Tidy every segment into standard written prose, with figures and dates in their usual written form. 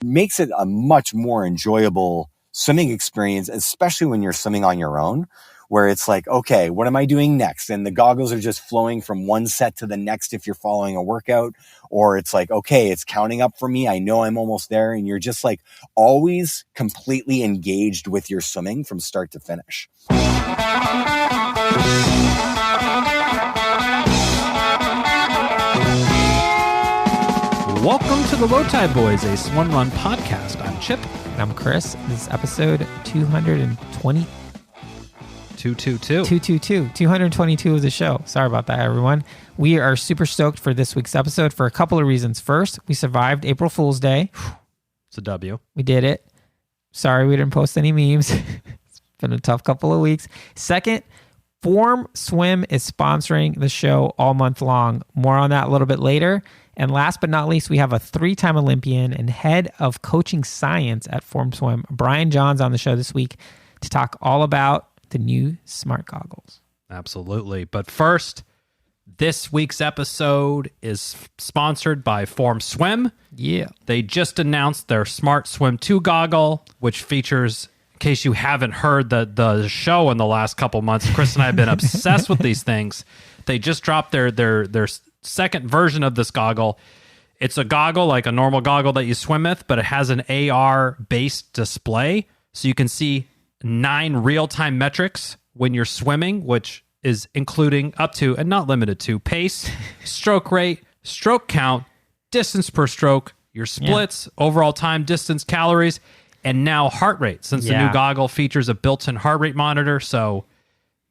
makes it a much more enjoyable swimming experience, especially when you're swimming on your own, where it's like, okay, what am I doing next? And the goggles are just flowing from one set to the next if you're following a workout, or it's like, okay, it's counting up for me. I know I'm almost there. And you're just like always completely engaged with your swimming from start to finish. Welcome to the Low Tide Boys, a Swimrun podcast. I'm Chip. And I'm Chris. This is episode 220. 222 of the show. Sorry about that, everyone. We are super stoked for this week's episode for a couple of reasons. First, we survived April Fool's Day. It's a W. We did it. Sorry we didn't post any memes. It's been a tough couple of weeks. Second, Form Swim is sponsoring the show all month long. More on that a little bit later. And last but not least, we have a 3-time Olympian and head of coaching science at Form Swim, Brian Johns, on the show this week to talk all about the new smart goggles. Absolutely. But first, this week's episode is sponsored by Form Swim. Yeah. They just announced their Smart Swim 2 goggle, which features, in case you haven't heard the show in the last couple months, Chris and I have been obsessed with these things. They just dropped their second version of this goggle. It's a goggle like a normal goggle that you swim with, but it has an AR-based display, so you can see 9 real-time metrics when you're swimming, which is including up to and not limited to pace, stroke rate, stroke count, distance per stroke, your splits, overall time, distance, calories, and now heart rate, since the new goggle features a built-in heart rate monitor. So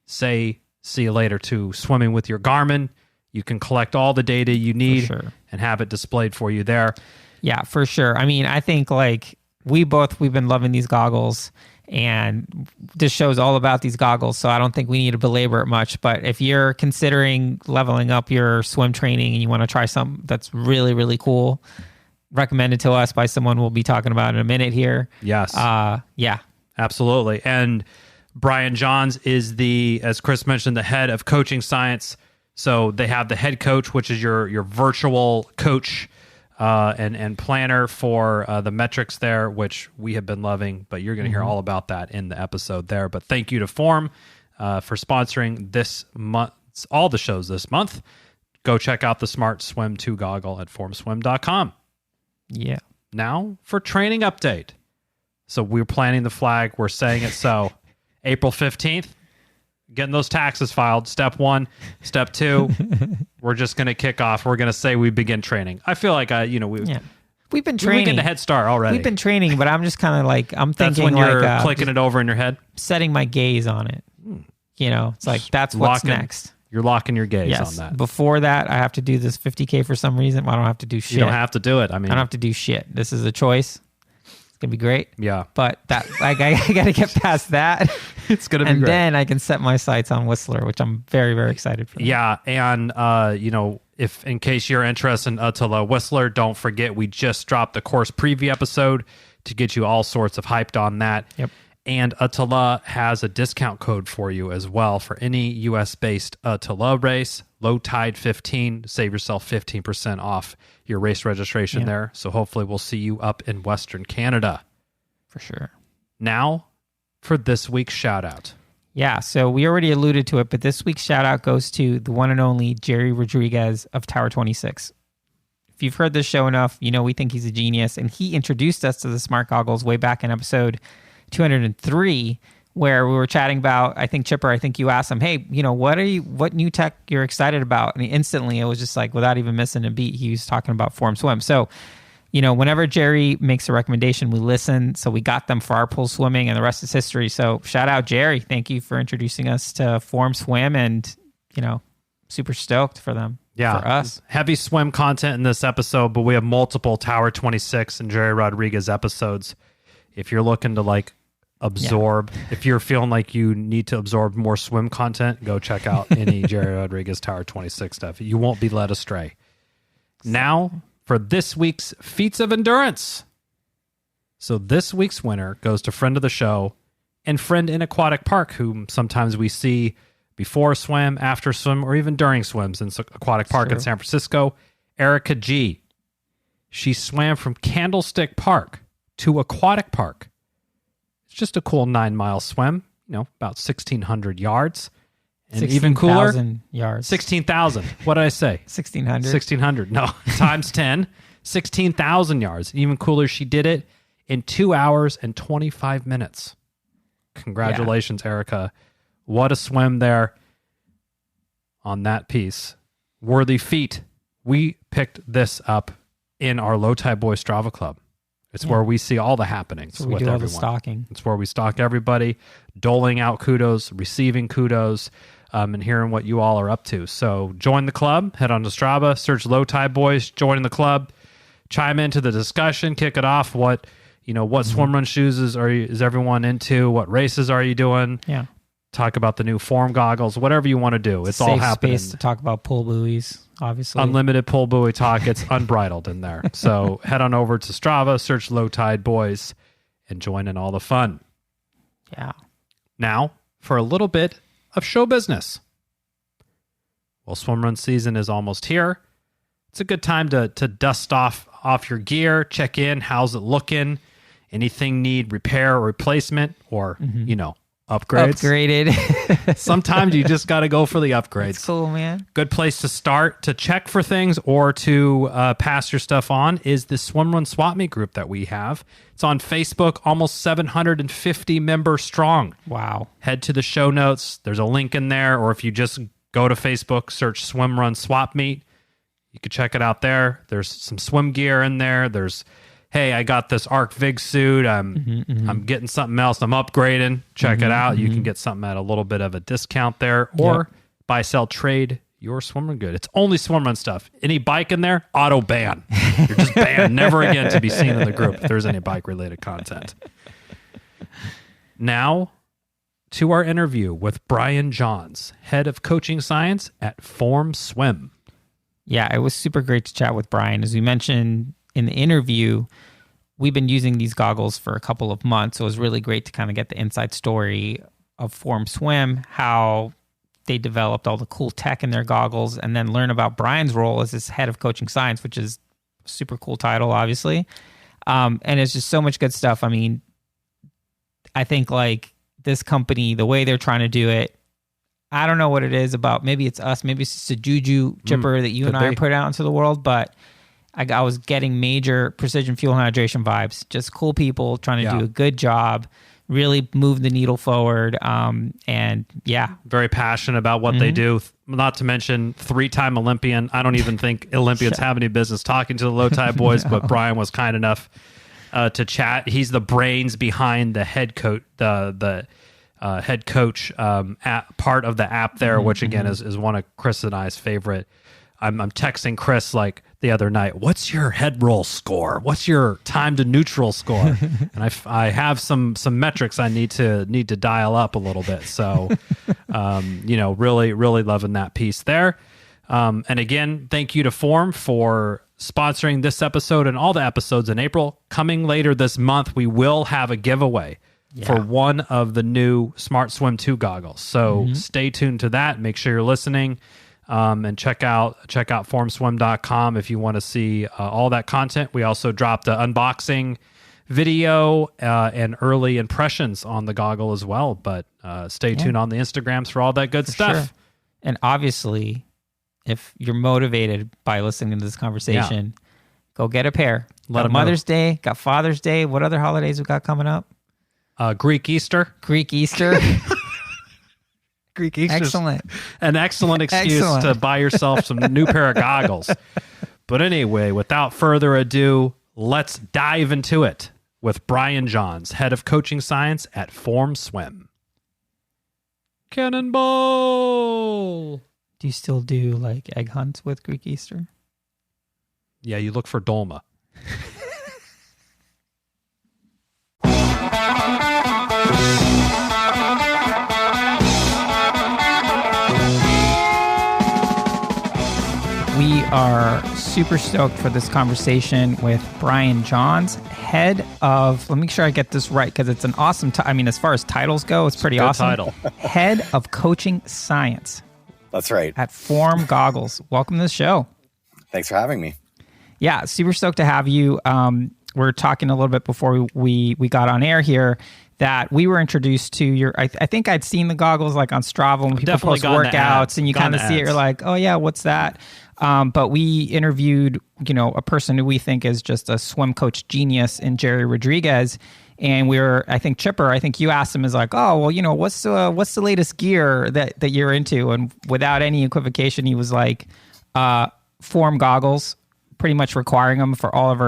say see you later to swimming with your Garmin. You can collect all the data you need and have it displayed for you there. Yeah, for sure. I mean, I think like we've been loving these goggles, and this show's all about these goggles, so I don't think we need to belabor it much. But if you're considering leveling up your swim training and you want to try something that's really, really cool, recommended to us by someone we'll be talking about in a minute here. Yes. Yeah. Absolutely. And Brian Johns is as Chris mentioned, the head of coaching science. So they have the head coach, which is your virtual coach and planner for the metrics there, which we have been loving, but you're going to hear all about that in the episode there. But thank you to Form for sponsoring this month, all the shows this month. Go check out the Smart Swim 2 goggle at formswim.com. Yeah. Now for training update. So we're planting the flag. We're saying it so. April 15th, getting those taxes filed. Step 1. Step 2, we're just going to kick off. We're going to say we begin training. I feel like, we've been training. We get the head start already. We've been training, but I'm just kind of like, I'm thinking that's when you're like clicking it over in your head, setting my gaze on it. You know, it's like, that's what's next. You're locking your gaze on that. Before that, I have to do this 50K for some reason. Well, I don't have to do shit. You don't have to do it. I mean, I don't have to do shit. This is a choice. It's going to be great. Yeah. But that I got to get past that. It's going to be great. And then I can set my sights on Whistler, which I'm very, very excited for. Yeah. And, if in case you're interested in ÖTILLÖ Whistler, don't forget we just dropped the course preview episode to get you all sorts of hyped on that. Yep. And ÖTILLÖ has a discount code for you as well for any US-based ÖTILLÖ race. Low Tide 15. Save yourself 15% off your race registration there. So hopefully we'll see you up in Western Canada. For sure. Now for this week's shout out. Yeah, so we already alluded to it, but this week's shout out goes to the one and only Gerry Rodrigues of Tower26. If you've heard this show enough, you know we think he's a genius, and he introduced us to the smart goggles way back in episode 203, where we were chatting about, I think you asked him, hey, what new tech you're excited about? And instantly it was just like, without even missing a beat, he was talking about Form Swim. So, whenever Gerry makes a recommendation, we listen. So we got them for our pool swimming, and the rest is history. So shout out Gerry. Thank you for introducing us to Form Swim, and, super stoked for them. Yeah, for us. Heavy swim content in this episode, but we have multiple Tower26 and Gerry Rodrigues episodes. If you're looking to absorb, if you're feeling like you need to absorb more swim content, go check out any Gerry Rodrigues Tower26 stuff. You won't be led astray. Now for this week's Feats of Endurance. So this week's winner goes to friend of the show and friend in Aquatic Park, whom sometimes we see before swim, after swim, or even during swims in Aquatic Park in San Francisco, Erika G. She swam from Candlestick Park to Aquatic Park. It's just a cool 9-mile swim, about 1,600 yards. And even cooler, 16,000 yards. 16,000. What did I say? 1,600. 1,600. No, times 10, 16,000 yards. Even cooler, she did it in 2 hours and 25 minutes. Congratulations, Erika. What a swim there on that piece. Worthy feat. We picked this up in our Low Tide Boys Strava Club. It's where we see all the happenings So we with do all everyone. the stalking. It's where we stalk everybody, doling out kudos, receiving kudos, and hearing what you all are up to. So join the club. Head on to Strava, search Low Tide Boys, join the club, chime into the discussion, kick it off. What swim run shoes is everyone into? What races are you doing? Yeah. Talk about the new form goggles, whatever you want to do. It's all Safe happening. space to talk about pull buoys, obviously. Unlimited pull buoy talk. It's unbridled in there. So head on over to Strava, search Low Tide Boys, and join in all the fun. Yeah. Now, for a little bit of show business. Well, swim run season is almost here. It's a good time to dust off your gear, check in. How's it looking? Anything need repair or replacement or, upgrades? Upgraded. Sometimes you just got to go for the upgrades. It's cool, man. Good place to start to check for things or to pass your stuff on is the Swimrun Swap Meet group that we have. It's on Facebook, almost 750 members strong. Wow. Head to the show notes. There's a link in there, or if you just go to Facebook, search Swimrun Swap Meet, you can check it out there. There's some swim gear in there. There's, hey, I got this Arc Vig suit. I'm getting something else. I'm upgrading. Check it out. You can get something at a little bit of a discount there, or buy, sell, trade your swimrun good. It's only swimrun stuff. Any bike in there, auto ban. You're just banned. Never again to be seen in the group if there's any bike related content. Now to our interview with Brian Johns, head of coaching science at Form Swim. Yeah, it was super great to chat with Brian. As we mentioned in the interview, we've been using these goggles for a couple of months. So it was really great to kind of get the inside story of Form Swim, how they developed all the cool tech in their goggles, and then learn about Brian's role as his head of coaching science, which is a super cool title, obviously. And it's just so much good stuff. I mean, I think like this company, the way they're trying to do it, I don't know what it is about. Maybe it's us. Maybe it's just a juju chipper that you and I are putting out into the world. But I was getting major precision fuel and hydration vibes. Just cool people trying to do a good job, really move the needle forward. And yeah. Very passionate about what they do. Not to mention 3-time Olympian. I don't even think Olympians have any business talking to the Low Tide Boys, but Brian was kind enough to chat. He's the brains behind the head coach, the head coach app, part of the app there, which again is one of Chris and I's favorite. I'm texting Chris like the other night, what's your head roll score? What's your time to neutral score? And I have some metrics I need to dial up a little bit. So, really, really loving that piece there. And again, thank you to Form for sponsoring this episode and all the episodes in April. Coming later this month, we will have a giveaway for one of the new Smart Swim 2 goggles. So stay tuned to that. Make sure you're listening. And check out formswim.com if you want to see all that content. We also dropped an unboxing video and early impressions on the goggle as well. But stay tuned on the Instagrams for all that good stuff. Sure. And obviously, if you're motivated by listening to this conversation, go get a pair. Got Mother's Day, got Father's Day. What other holidays we got coming up? Greek Easter. Greek Easter. Greek Easter. Excellent. An excellent excuse to buy yourself some new pair of goggles. But anyway, without further ado, let's dive into it with Brian Johns, head of coaching science at Form Swim. Cannonball! Do you still do like egg hunts with Greek Easter? Yeah, you look for dolma. We are super stoked for this conversation with Brian Johns, head of, let me make sure I get this right because it's an awesome, as far as titles go, it's pretty awesome. Title. Head of coaching science. That's right. At Form Goggles. Welcome to the show. Thanks for having me. Yeah, super stoked to have you. were talking a little bit before we got on air here that we were introduced to your. I think I'd seen the goggles like on Strava when people post workouts, and you kind of see it. You're like, oh yeah, what's that? But we interviewed, a person who we think is just a swim coach genius in Gerry Rodrigues. And I think Chipper, you asked him, is like, oh, well, what's the latest gear that you're into? And without any equivocation, he was like, form goggles, pretty much requiring them for all of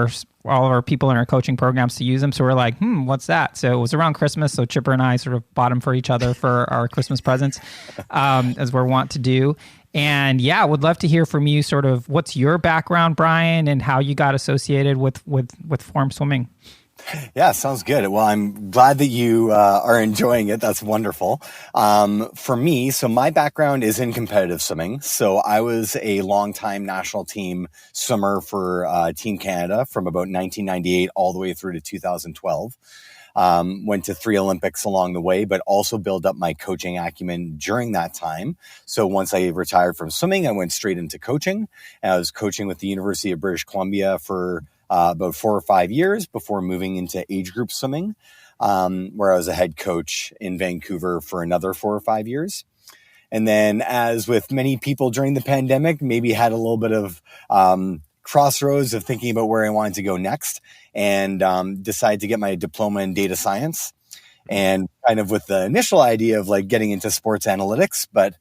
our people in our coaching programs to use them. So we're like, what's that? So it was around Christmas. So Chipper and I sort of bought them for each other for our Christmas presents, as we're wont to do. And yeah, would love to hear from you sort of what's your background, Brian, and how you got associated with form swimming. Yeah, sounds good. Well, I'm glad that you are enjoying it. That's wonderful. For me, so my background is in competitive swimming. So I was a longtime national team swimmer for Team Canada from about 1998 all the way through to 2012. Went to 3 Olympics along the way, but also built up my coaching acumen during that time. So once I retired from swimming, I went straight into coaching. And I was coaching with the University of British Columbia for about 4 or 5 years before moving into age group swimming, where I was a head coach in Vancouver for another 4 or 5 years. And then, as with many people during the pandemic, maybe had a little bit of crossroads of thinking about where I wanted to go next, and decided to get my diploma in data science, and kind of with the initial idea of like getting into sports analytics, but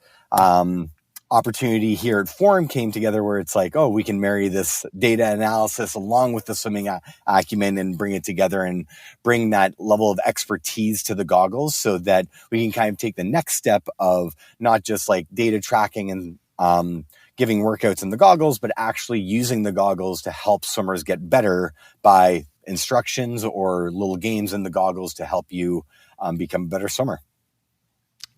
opportunity here at Forum came together where it's like, oh, we can marry this data analysis along with the swimming acumen and bring it together and bring that level of expertise to the goggles so that we can kind of take the next step of not just like data tracking and giving workouts in the goggles, but actually using the goggles to help swimmers get better by instructions or little games in the goggles to help you become a better swimmer.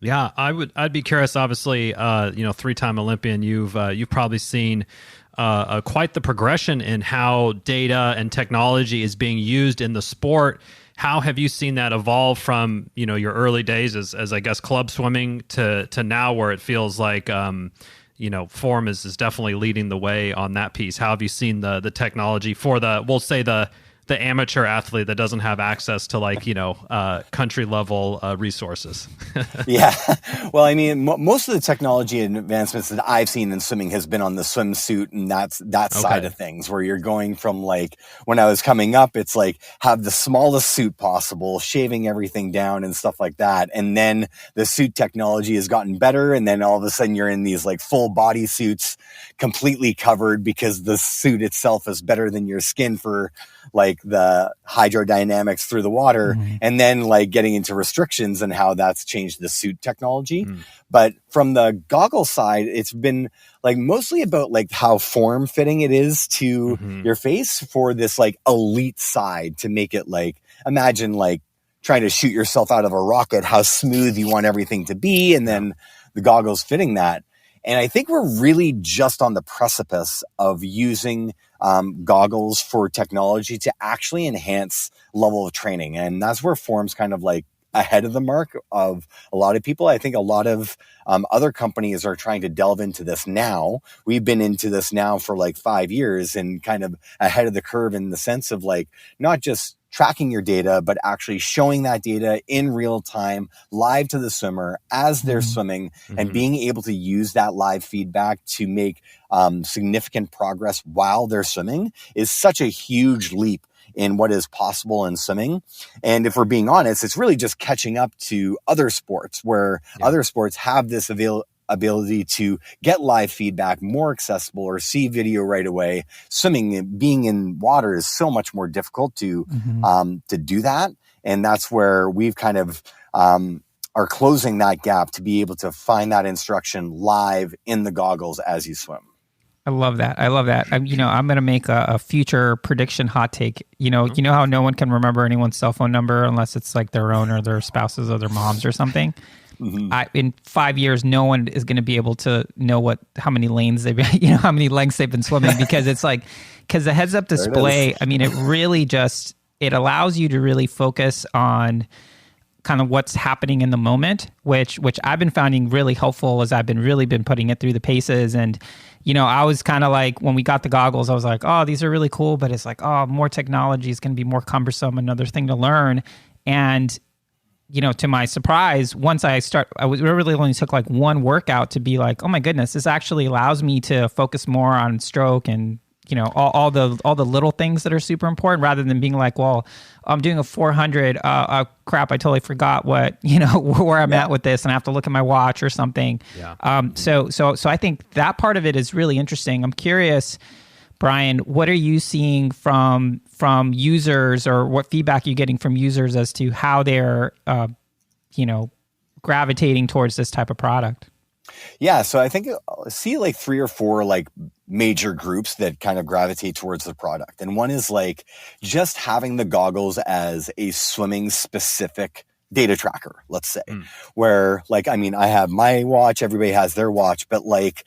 Yeah, I'd be curious. Obviously, 3-time Olympian. You've probably seen quite the progression in how data and technology is being used in the sport. How have you seen that evolve from your early days as I guess club swimming to now, where it feels like Form is definitely leading the way on that piece? How have you seen the technology for the amateur athlete that doesn't have access to country level resources? Yeah. Well, I mean, most of the technology and advancements that I've seen in swimming has been on the swimsuit and that side of things, where you're going from like when I was coming up, it's like have the smallest suit possible, shaving everything down and stuff like that. And then the suit technology has gotten better. And then all of a sudden you're in these like full body suits completely covered because the suit itself is better than your skin for like the hydrodynamics through the water, and then like getting into restrictions and how that's changed the suit technology. But from the goggle side, it's been like mostly about like how form fitting it is to your face for this like elite side to make it like, imagine like trying to shoot yourself out of a rocket, how smooth you want everything to be. And then the goggles fitting that. And I think we're really just on the precipice of using goggles for technology to actually enhance level of training. And that's where Form's kind of like ahead of the mark of a lot of people. I think a lot of other companies are trying to delve into this now. We've been into this now for like 5 years and kind of ahead of the curve in the sense of like not just tracking your data, but actually showing that data in real time, live to the swimmer as they're swimming, and being able to use that live feedback to make significant progress while they're swimming is such a huge leap in what is possible in swimming. And if we're being honest, it's really just catching up to other sports where other sports have this ability to get live feedback more accessible or see video right away. Swimming, being in water, is so much more difficult to do that. And that's where we've kind of are closing that gap to be able to find that instruction live in the goggles as you swim. I love that. I'm going to make a future prediction hot take. You know how no one can remember anyone's cell phone number unless it's like their own or their spouse's or their mom's or something. In 5 years, no one is going to be able to know how many lanes they've, how many lengths they've been swimming, because the heads up display, I mean, it really it allows you to really focus on kind of what's happening in the moment, which I've been finding really helpful as I've been putting it through the paces. And, I was kind of like, when we got the goggles, I was like, oh, these are really cool, but it's like, oh, more technology is going to be more cumbersome, another thing to learn. And, to my surprise, once it really only took like one workout to be like, oh my goodness, this actually allows me to focus more on stroke and, all the little things that are super important, rather than being like, well, I'm doing a 400, crap, I totally forgot what, where I'm at with this, and I have to look at my watch or something. Yeah. So I think that part of it is really interesting. I'm curious, Brian, what are you seeing from users, or what feedback are you getting from users as to how they're, gravitating towards this type of product? Yeah, so I think I see like 3 or 4 like major groups that kind of gravitate towards the product. And one is like just having the goggles as a swimming specific data tracker, let's say, where like, I mean, I have my watch, everybody has their watch, but like,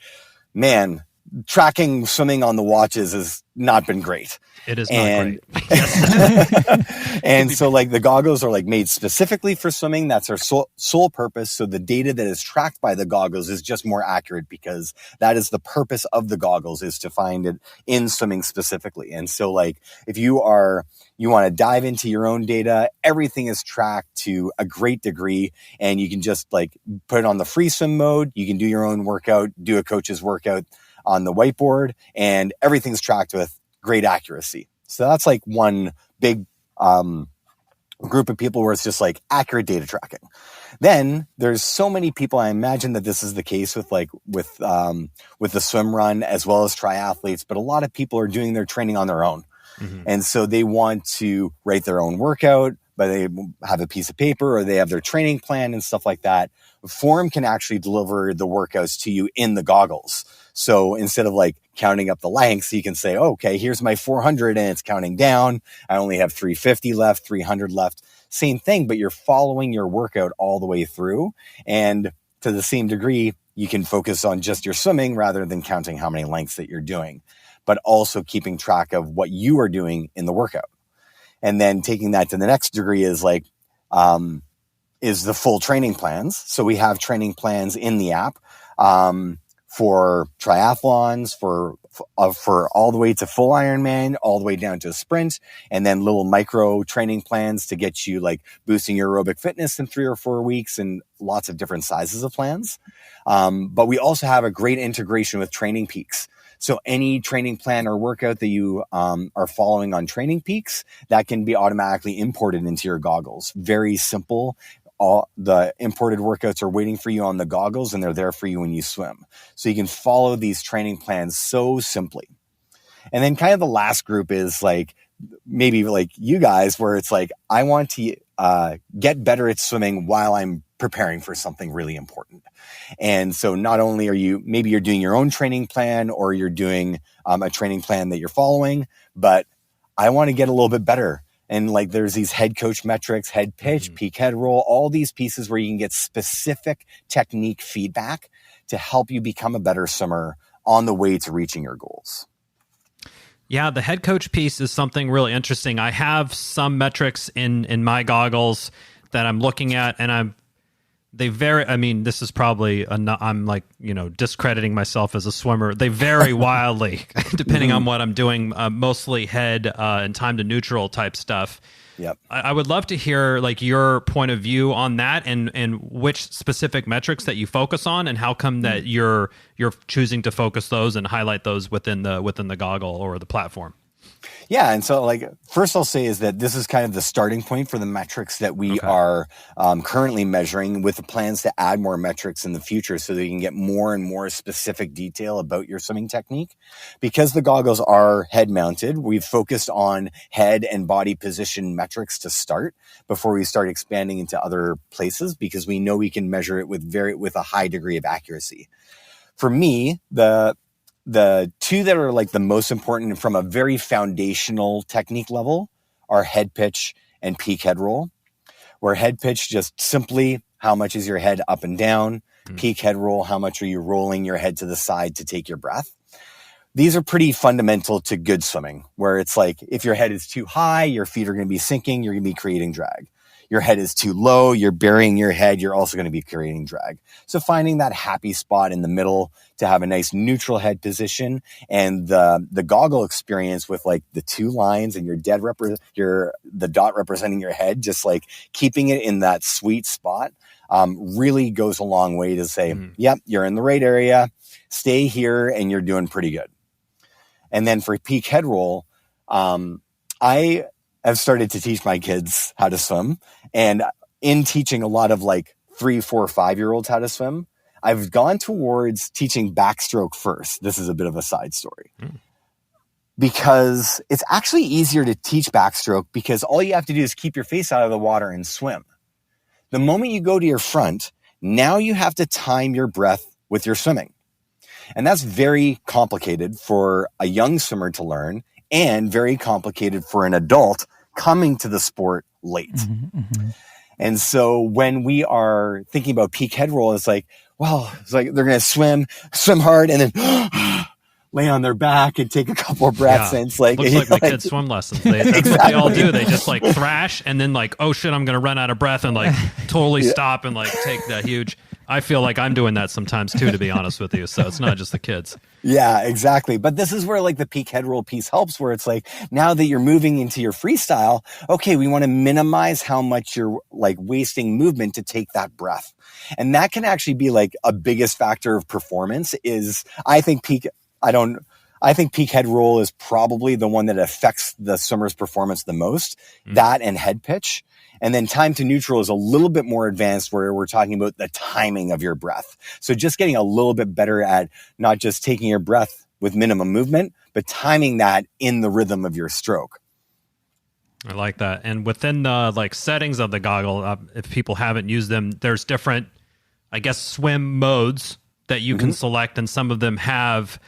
man, tracking swimming on the watches has not been great. It is not great. And so like the goggles are like made specifically for swimming. That's their sole purpose. So the data that is tracked by the goggles is just more accurate, because that is the purpose of the goggles, is to find it in swimming specifically. And so like if you want to dive into your own data, everything is tracked to a great degree, and you can just like put it on the free swim mode. You can do your own workout, do a coach's workout on the whiteboard, and everything's tracked with great accuracy. So that's like one big group of people where it's just like accurate data tracking. Then there's so many people, I imagine that this is the case with the Swimrun as well as triathletes, but a lot of people are doing their training on their own. And so they want to write their own workout, but they have a piece of paper or they have their training plan and stuff like that. Form can actually deliver the workouts to you in the goggles. So instead of like counting up the lengths, you can say, oh, okay, here's my 400 and it's counting down. I only have 350 left, 300 left. Same thing, but you're following your workout all the way through. And to the same degree, you can focus on just your swimming rather than counting how many lengths that you're doing, but also keeping track of what you are doing in the workout. And then taking that to the next degree is like, is the full training plans. So we have training plans in the app, for triathlons, for all the way to full Ironman, all the way down to a sprint, and then little micro training plans to get you like boosting your aerobic fitness in 3 or 4 weeks, and lots of different sizes of plans. But we also have a great integration with Training Peaks. So any training plan or workout that you are following on Training Peaks, that can be automatically imported into your goggles. Very simple. All the imported workouts are waiting for you on the goggles, and they're there for you when you swim. So you can follow these training plans so simply. And then kind of the last group is like, maybe like you guys, where it's like, I want to get better at swimming while I'm preparing for something really important. And so not only maybe you're doing your own training plan, or you're doing a training plan that you're following, but I want to get a little bit better. And like, there's these HeadCoach Metrics, head pitch, peak head roll, all these pieces where you can get specific technique feedback to help you become a better swimmer on the way to reaching your goals. Yeah, the head coach piece is something really interesting. I have some metrics in my goggles that I'm looking at, and this is probably, I'm like, discrediting myself as a swimmer. They vary wildly depending on what I'm doing, mostly head and time to neutral type stuff. Yep. I would love to hear like your point of view on that, and which specific metrics that you focus on, and how come that you're choosing to focus those and highlight those within the goggle or the platform. Yeah. And so like, first I'll say is that this is kind of the starting point for the metrics that we are currently measuring, with the plans to add more metrics in the future so that you can get more and more specific detail about your swimming technique. Because the goggles are head mounted, we've focused on head and body position metrics to start before we start expanding into other places, because we know we can measure it with a high degree of accuracy. For me, the two that are like the most important from a very foundational technique level are head pitch and peak head roll, where head pitch, just simply how much is your head up and down, peak head roll, how much are you rolling your head to the side to take your breath. These are pretty fundamental to good swimming, where it's like, if your head is too high, your feet are going to be sinking, you're going to be creating drag. your head is too low, you're burying your head, you're also going to be creating drag. So finding that happy spot in the middle to have a nice neutral head position, and the goggle experience with like the two lines and the dot representing your head, just like keeping it in that sweet spot, really goes a long way to say, yep, you're in the right area, stay here, and you're doing pretty good. And then for peak head roll, I have started to teach my kids how to swim. And in teaching a lot of like 3, 4, 5-year-olds how to swim, I've gone towards teaching backstroke first. This is a bit of a side story. Because it's actually easier to teach backstroke because all you have to do is keep your face out of the water and swim. The moment you go to your front, now you have to time your breath with your swimming. And that's very complicated for a young swimmer to learn, and very complicated for an adult coming to the sport late. And so when we are thinking about peak head roll, it's like, well, it's like they're going to swim hard, and then lay on their back and take a couple of breaths. Yeah. And it's like, looks like my kids' swim lessons. That's what they all do. They just like thrash, and then like, oh shit, I'm going to run out of breath, and like totally stop and like take that huge. I feel like I'm doing that sometimes too, to be honest with you. So it's not just the kids. Yeah, exactly. But this is where like the peak head roll piece helps, where it's like, now that you're moving into your freestyle, okay, we want to minimize how much you're like wasting movement to take that breath. And that can actually be like a biggest factor of performance is I think peak head roll is probably the one that affects the swimmer's performance the most, that and head pitch. And then time to neutral is a little bit more advanced, where we're talking about the timing of your breath. So just getting a little bit better at not just taking your breath with minimum movement, but timing that in the rhythm of your stroke. I like that. And within the like settings of the goggle, if people haven't used them, there's different, I guess, swim modes that you can select, and some of them have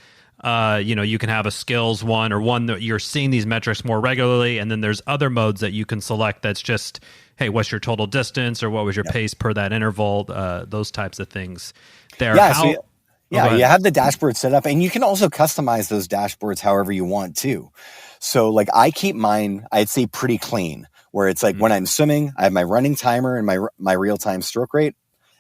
you can have a skills one, or one that you're seeing these metrics more regularly. And then there's other modes that you can select that's just, hey, what's your total distance, or what was your pace per that interval? Those types of things there. Yeah, you have the dashboard set up, and you can also customize those dashboards however you want too. So like I keep mine, I'd say pretty clean, where it's like when I'm swimming, I have my running timer and my real-time stroke rate.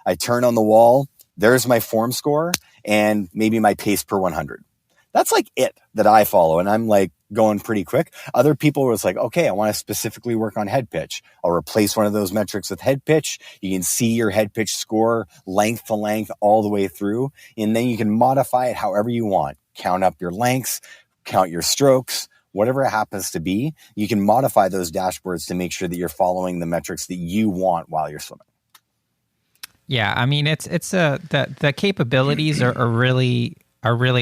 I turn on the wall, there's my form score, and maybe my pace per 100. That's like it that I follow. And I'm like going pretty quick. Other people was like, okay, I want to specifically work on head pitch. I'll replace one of those metrics with head pitch. You can see your head pitch score length to length all the way through. And then you can modify it however you want. Count up your lengths, count your strokes, whatever it happens to be. You can modify those dashboards to make sure that you're following the metrics that you want while you're swimming. Yeah, I mean, the capabilities are really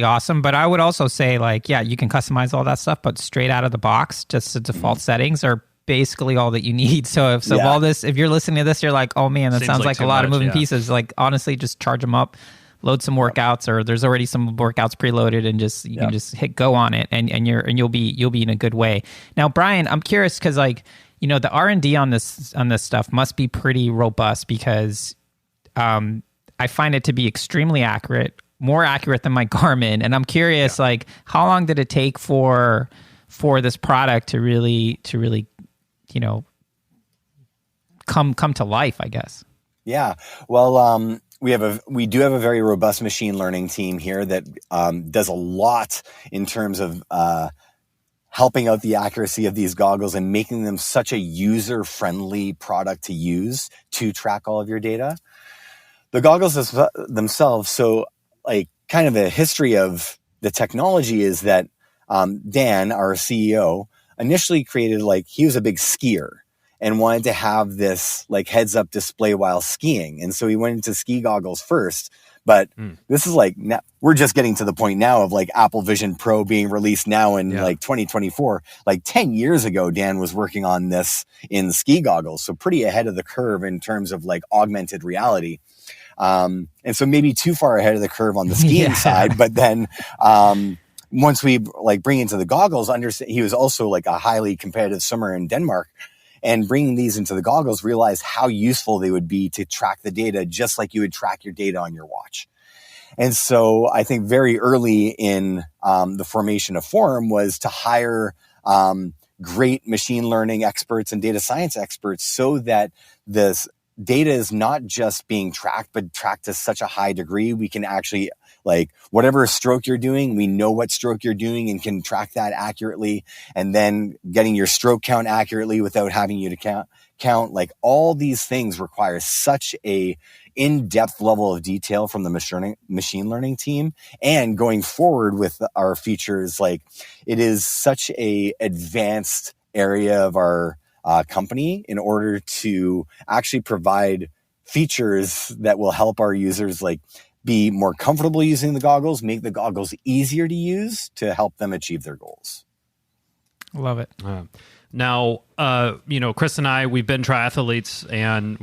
awesome. But I would also say, like, yeah, you can customize all that stuff, but straight out of the box, just the default settings are basically all that you need. So if all this, if you're listening to this, you're like, oh man, that Seems sounds like a lot of moving pieces. Like, honestly, just charge them up, load some workouts, or there's already some workouts preloaded, and just you can just hit go on it, and you'll be in a good way. Now, Brian, I'm curious because like, you know, the R&D on this stuff must be pretty robust, because I find it to be extremely accurate, more accurate than my Garmin. And I'm curious, like, how long did it take for this product to really, you know, come to life, I guess? Yeah. Well, we do have a very robust machine learning team here that does a lot in terms of helping out the accuracy of these goggles and making them such a user-friendly product to use to track all of your data. The goggles themselves, so like kind of a history of the technology is that Dan, our CEO, initially created, like, he was a big skier and wanted to have this like heads up display while skiing. And so he went into ski goggles first. But this is like, now, we're just getting to the point now of like Apple Vision Pro being released now in like 2024. Like 10 years ago, Dan was working on this in ski goggles. So pretty ahead of the curve in terms of like augmented reality. And so maybe too far ahead of the curve on the skiing side, but then, once we like bring into the goggles, he was also like a highly competitive swimmer in Denmark, and bringing these into the goggles, realized how useful they would be to track the data, just like you would track your data on your watch. And so I think very early in, the formation of Forum was to hire, great machine learning experts and data science experts so that this data is not just being tracked, but tracked to such a high degree. We can actually, like, whatever stroke you're doing, we know what stroke you're doing and can track that accurately. And then getting your stroke count accurately without having you to count, like, all these things require such a in-depth level of detail from the machine learning team. And going forward with our features, like, it is such a advanced area of our company in order to actually provide features that will help our users, like, be more comfortable using the goggles, make the goggles easier to use to help them achieve their goals. Love it. Now, Chris and I, we've been triathletes and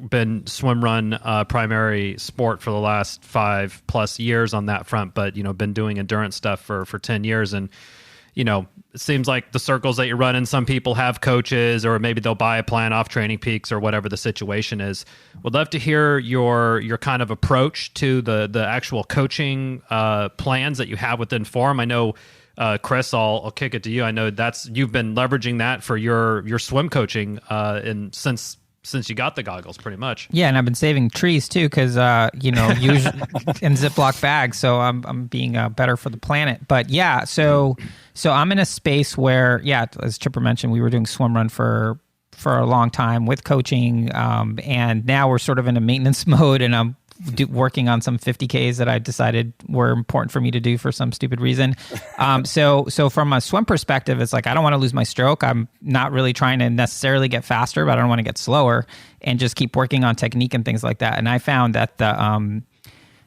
been swim run primary sport for the last 5+ years on that front, but, been doing endurance stuff for 10 years. And, it seems like the circles that you run in, some people have coaches, or maybe they'll buy a plan off Training Peaks or whatever the situation is. Would love to hear your kind of approach to the actual coaching plans that you have within Form. I know, Chris, I'll kick it to you. I know you've been leveraging that for your swim coaching since you got the goggles, pretty much. Yeah, and I've been saving trees too, because usually in Ziploc bags. So I'm being better for the planet. But yeah, so I'm in a space where, as Chipper mentioned, we were doing Swimrun for a long time with coaching, and now we're sort of in a maintenance mode, and I'm working on some 50Ks that I decided were important for me to do for some stupid reason. So from a swim perspective, it's like, I don't want to lose my stroke. I'm not really trying to necessarily get faster, but I don't want to get slower, and just keep working on technique and things like that. And I found that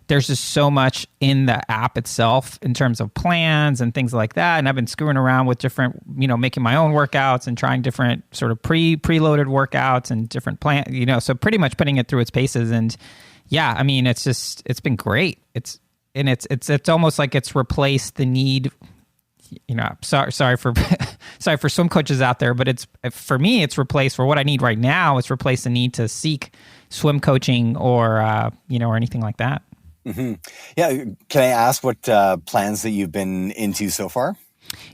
there's just so much in the app itself in terms of plans and things like that. And I've been screwing around with different, making my own workouts and trying different sort of preloaded workouts and different plans, so pretty much putting it through its paces. And yeah, I mean, it's been great. It's almost like it's replaced the need, sorry for swim coaches out there, but for me, it's replaced, for what I need right now, it's replaced the need to seek swim coaching or anything like that. Mm-hmm. Yeah. Can I ask what plans that you've been into so far?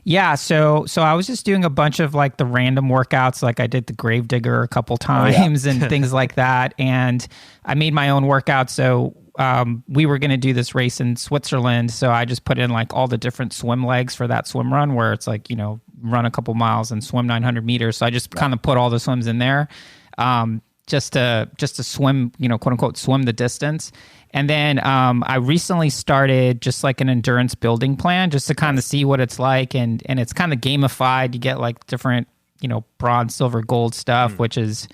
Yeah, so I was just doing a bunch of like the random workouts, like I did the Gravedigger a couple times and things like that, and I made my own workout. So we were going to do this race in Switzerland, so I just put in like all the different swim legs for that swim run, where it's like, run a couple miles and swim 900 meters. So I just kind of put all the swims in there, just to swim, quote unquote, swim the distance. And then I recently started just like an endurance building plan, just to kind of see what it's like. And it's kind of gamified. You get like different, bronze, silver, gold stuff, which is,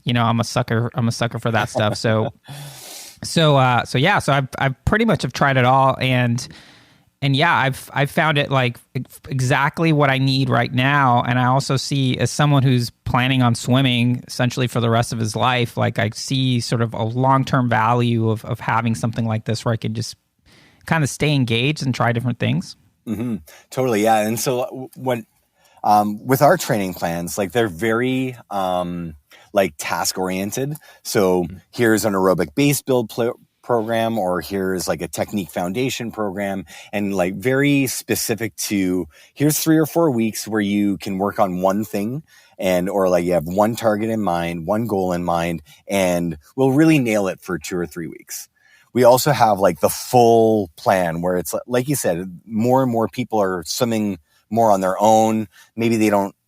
I'm a sucker for that stuff. So I've pretty much have tried it all. And yeah, I've found it like exactly what I need right now. And I also see, as someone who's planning on swimming essentially for the rest of his life, like I see sort of a long-term value of having something like this where I can just kind of stay engaged and try different things. Mm-hmm. Totally. Yeah. And so when, with our training plans, like they're very, like task oriented. So here's an aerobic base build program, or here's like a technique foundation program, and like very specific to, here's 3 or 4 weeks where you can work on one thing, or like you have one target in mind, one goal in mind, and we'll really nail it for 2 or 3 weeks. We also have like the full plan where it's like you said, more and more people are swimming more on their own. Maybe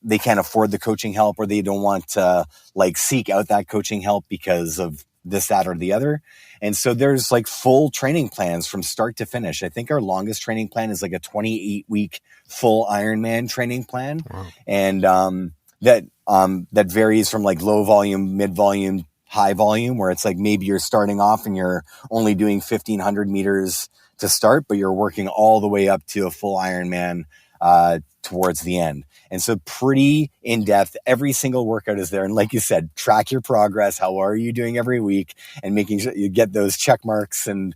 they can't afford the coaching help, or they don't want to like seek out that coaching help because of this, that, or the other. And so there's like full training plans from start to finish. I think our longest training plan is like a 28-week full Ironman training plan. Wow. And that varies from like low volume, mid volume, high volume, where it's like maybe you're starting off and you're only doing 1,500 meters to start, but you're working all the way up to a full Ironman towards the end. And so pretty in-depth, every single workout is there. And like you said, track your progress. How are you doing every week? And making sure you get those check marks and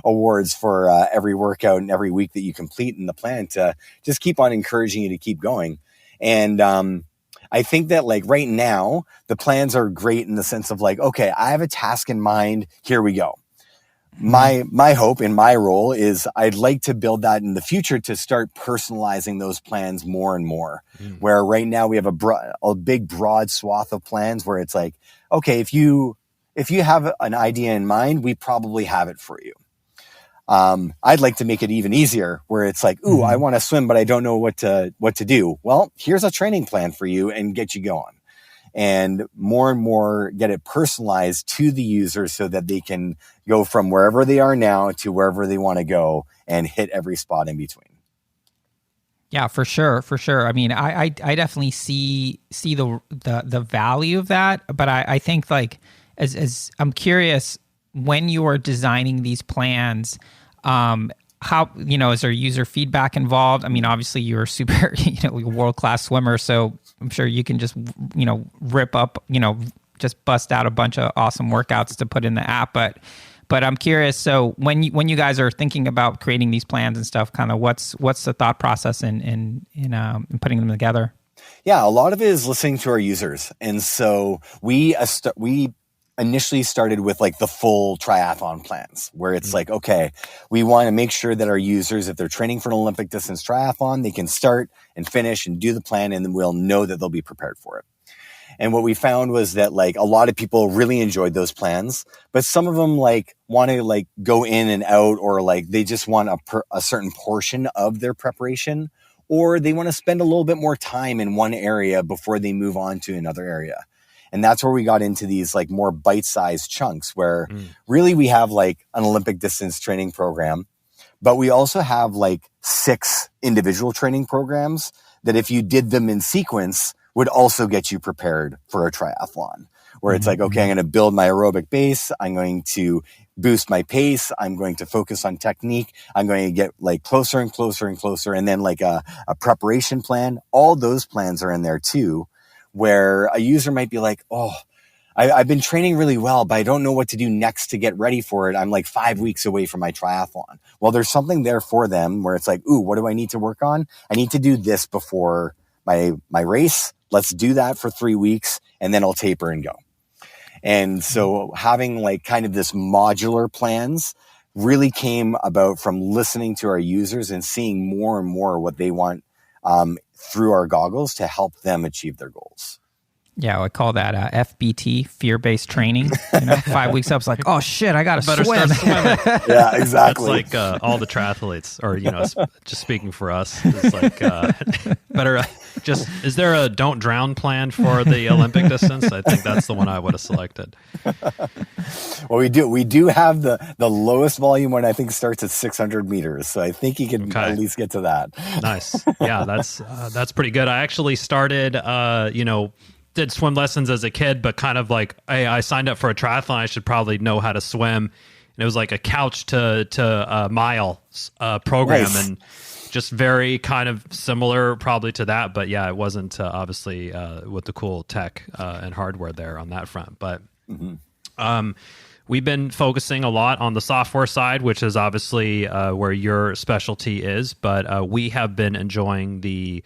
awards for every workout and every week that you complete in the plan, to just keep on encouraging you to keep going. And I think that like right now, the plans are great in the sense of like, okay, I have a task in mind. Here we go. my hope in my role is I'd like to build that in the future to start personalizing those plans more and more. Where right now we have a big broad swath of plans where it's like, okay, if you have an idea in mind, we probably have it for you. I'd like to make it even easier where it's like, ooh, I want to swim, but I don't know what to do. Well, here's a training plan for you and get you going. And more get it personalized to the user so that they can go from wherever they are now to wherever they want to go and hit every spot in between. Yeah, for sure. I mean, I definitely see the value of that, but I think like as I'm curious, when you are designing these plans, how, is there user feedback involved? I mean, obviously you're super, world-class swimmer, so I'm sure you can just, rip up, just bust out a bunch of awesome workouts to put in the app. But I'm curious. So when you guys are thinking about creating these plans and stuff, kind of what's the thought process in putting them together? Yeah, a lot of it is listening to our users, and so we initially started with like the full triathlon plans where it's like, okay, we want to make sure that our users, if they're training for an Olympic distance triathlon, they can start and finish and do the plan, and then we'll know that they'll be prepared for it. And what we found was that like a lot of people really enjoyed those plans, but some of them like want to like go in and out, or like they just want a certain portion of their preparation, or they want to spend a little bit more time in one area before they move on to another area. And that's where we got into these like more bite-sized chunks where really we have like an Olympic distance training program, but we also have like 6 individual training programs that if you did them in sequence would also get you prepared for a triathlon, where it's like, okay, I'm going to build my aerobic base. I'm going to boost my pace. I'm going to focus on technique. I'm going to get like closer and closer and closer. And then like a preparation plan. All those plans are in there too, where a user might be like, oh, I've been training really well, but I don't know what to do next to get ready for it. I'm like 5 weeks away from my triathlon. Well, there's something there for them where it's like, ooh, what do I need to work on? I need to do this before my race. Let's do that for 3 weeks and then I'll taper and go. And so having like kind of this modular plans really came about from listening to our users and seeing more and more what they want through our goggles to help them achieve their goals. Yeah, I call that FBT, fear-based training. 5 weeks up, it's like, oh shit, I got to Better swim. start swimming. Yeah, exactly. It's like all the triathletes, or just speaking for us, it's like better. Is there a don't drown plan for the Olympic distance? I think that's the one I would have selected. Well, we do have the lowest volume one. I think starts at 600 meters, so I think you can at least get to that. Nice. Yeah, that's pretty good. I actually started, did swim lessons as a kid, but kind of like, hey, I signed up for a triathlon, I should probably know how to swim. And it was like a couch to mile program, nice. And just very kind of similar probably to that. But yeah, it wasn't obviously with the cool tech and hardware there on that front. But we've been focusing a lot on the software side, which is obviously where your specialty is. But we have been enjoying the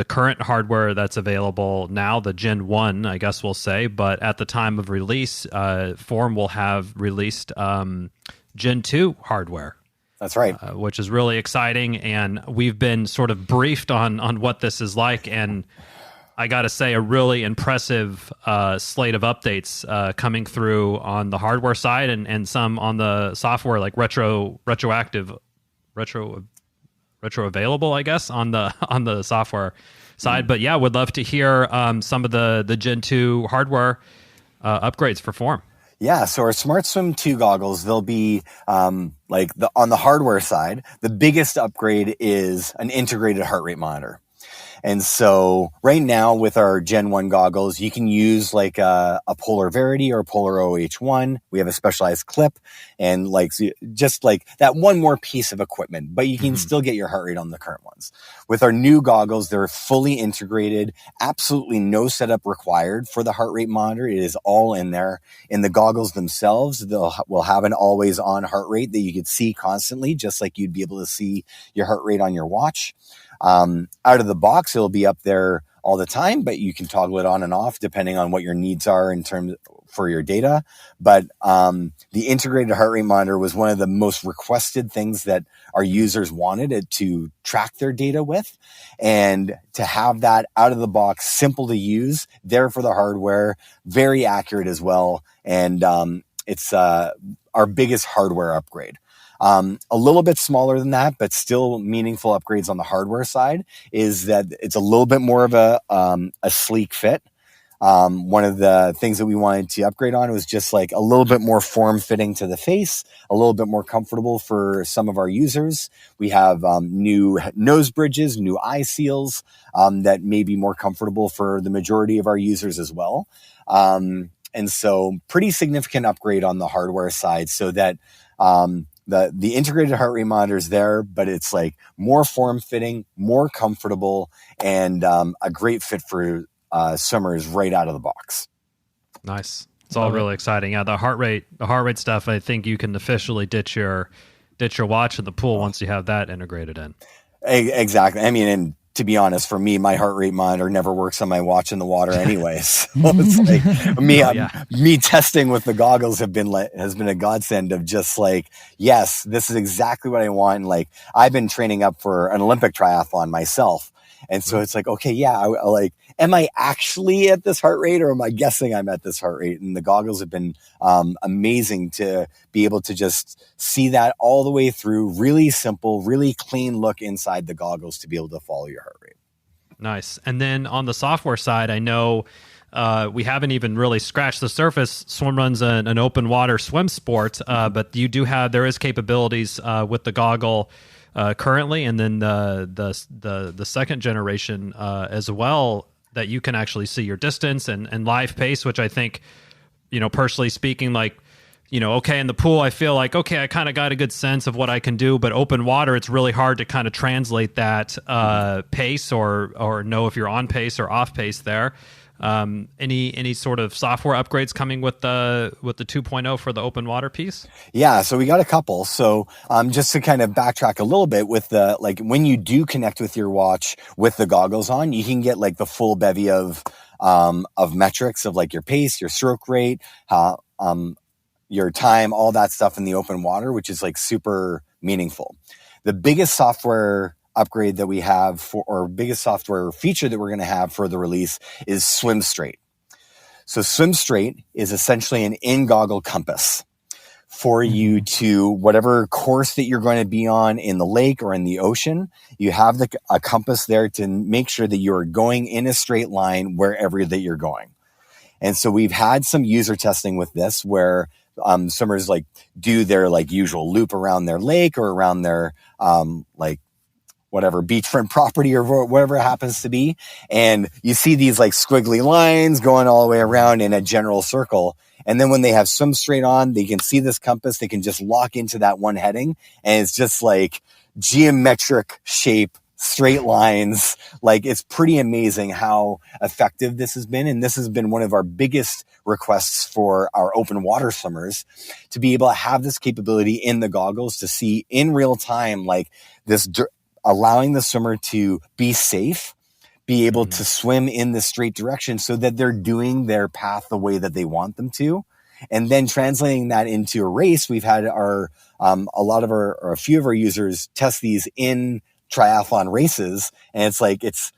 current hardware that's available now, the Gen 1, I guess we'll say, but at the time of release, Form will have released Gen 2 hardware. That's right. Which is really exciting, and we've been sort of briefed on what this is like, and I got to say, a really impressive slate of updates coming through on the hardware side and some on the software, like retro available, I guess, on the software side. But yeah, would love to hear some of the Gen 2 hardware upgrades for Form. Yeah, so our Smart Swim 2 goggles, they'll be on the hardware side, the biggest upgrade is an integrated heart rate monitor. And so right now with our Gen 1 goggles, you can use like a Polar Verity or a Polar OH1. We have a specialized clip and just like that one more piece of equipment, but you can still get your heart rate on the current ones. With our new goggles, they're fully integrated, absolutely no setup required for the heart rate monitor. It is all in there. In the goggles themselves, we'll have an always on heart rate that you could see constantly, just like you'd be able to see your heart rate on your watch. Out of the box, it'll be up there all the time, but you can toggle it on and off depending on what your needs are in terms of for your data. But the integrated heart rate monitor was one of the most requested things that our users wanted it to track their data with. And to have that out of the box, simple to use, there for the hardware, very accurate as well. And it's our biggest hardware upgrade. A little bit smaller than that, but still meaningful upgrades on the hardware side is that it's a little bit more of a sleek fit. One of the things that we wanted to upgrade on was just like a little bit more form fitting to the face, a little bit more comfortable for some of our users. We have new nose bridges, new eye seals that may be more comfortable for the majority of our users as well. And so pretty significant upgrade on the hardware side so that the integrated heart rate monitor is there, but it's like more form fitting, more comfortable, and a great fit for swimmers right out of the box. Nice. It's all really exciting. Yeah, the heart rate stuff. I think you can officially ditch your watch in the pool once you have that integrated in. Exactly. I mean, and to be honest, for me, my heart rate monitor never works on my watch in the water anyways. So it's like me testing with the goggles has been a godsend of just like, yes, this is exactly what I want. And like, I've been training up for an Olympic triathlon myself. And so it's like, okay, yeah, am I actually at this heart rate or am I guessing I'm at this heart rate? And the goggles have been amazing to be able to just see that all the way through. Really simple, really clean look inside the goggles to be able to follow your heart rate. Nice. And then on the software side, I know we haven't even really scratched the surface. Swimrun's an open water swim sport, but there is capabilities with the goggle currently, and then the second generation as well, that you can actually see your distance and live pace, which I think, personally speaking, like, okay, in the pool, I feel like, okay, I kind of got a good sense of what I can do, but open water, it's really hard to kind of translate that pace or know if you're on pace or off pace there. Any sort of software upgrades coming with the 2.0 for the open water piece? Yeah, so we got a couple. So just to kind of backtrack a little bit with when you do connect with your watch with the goggles on, you can get like the full bevy of metrics of like your pace, your stroke rate, your time, all that stuff in the open water, which is like super meaningful. The biggest software upgrade that we have or biggest software feature that we're going to have for the release is Swim Straight. So Swim Straight is essentially an in-goggle compass for you to whatever course that you're going to be on in the lake or in the ocean. You have a compass there to make sure that you're going in a straight line wherever that you're going. And so we've had some user testing with this where swimmers like do their like usual loop around their lake or around their whatever beachfront property or whatever it happens to be. And you see these like squiggly lines going all the way around in a general circle. And then when they have Swim Straight on, they can see this compass. They can just lock into that one heading. And it's just like geometric shape, straight lines. Like it's pretty amazing how effective this has been. And this has been one of our biggest requests for our open water swimmers to be able to have this capability in the goggles to see in real time, like this allowing the swimmer to be safe, be able to swim in the straight direction so that they're doing their path the way that they want them to. And then translating that into a race, we've had a few of our users test these in triathlon races. And it's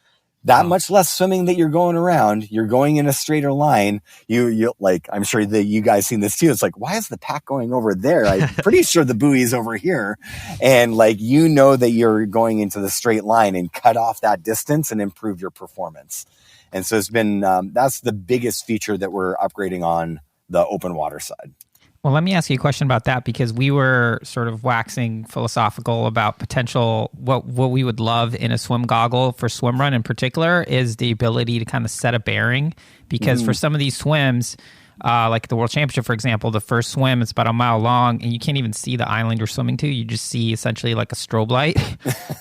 that much less swimming that you're going around. You're going in a straighter line. You like, I'm sure that you guys seen this too. It's like, why is the pack going over there? I'm pretty sure the buoy is over here. And like, that you're going into the straight line and cut off that distance and improve your performance. And so it's been, that's the biggest feature that we're upgrading on the open water side. Well, let me ask you a question about that, because we were sort of waxing philosophical about potential, what we would love in a swim goggle for Swimrun in particular is the ability to kind of set a bearing, because for some of these swims, like the World Championship, for example, the first swim, it's about a mile long and you can't even see the island you're swimming to. You just see essentially like a strobe light.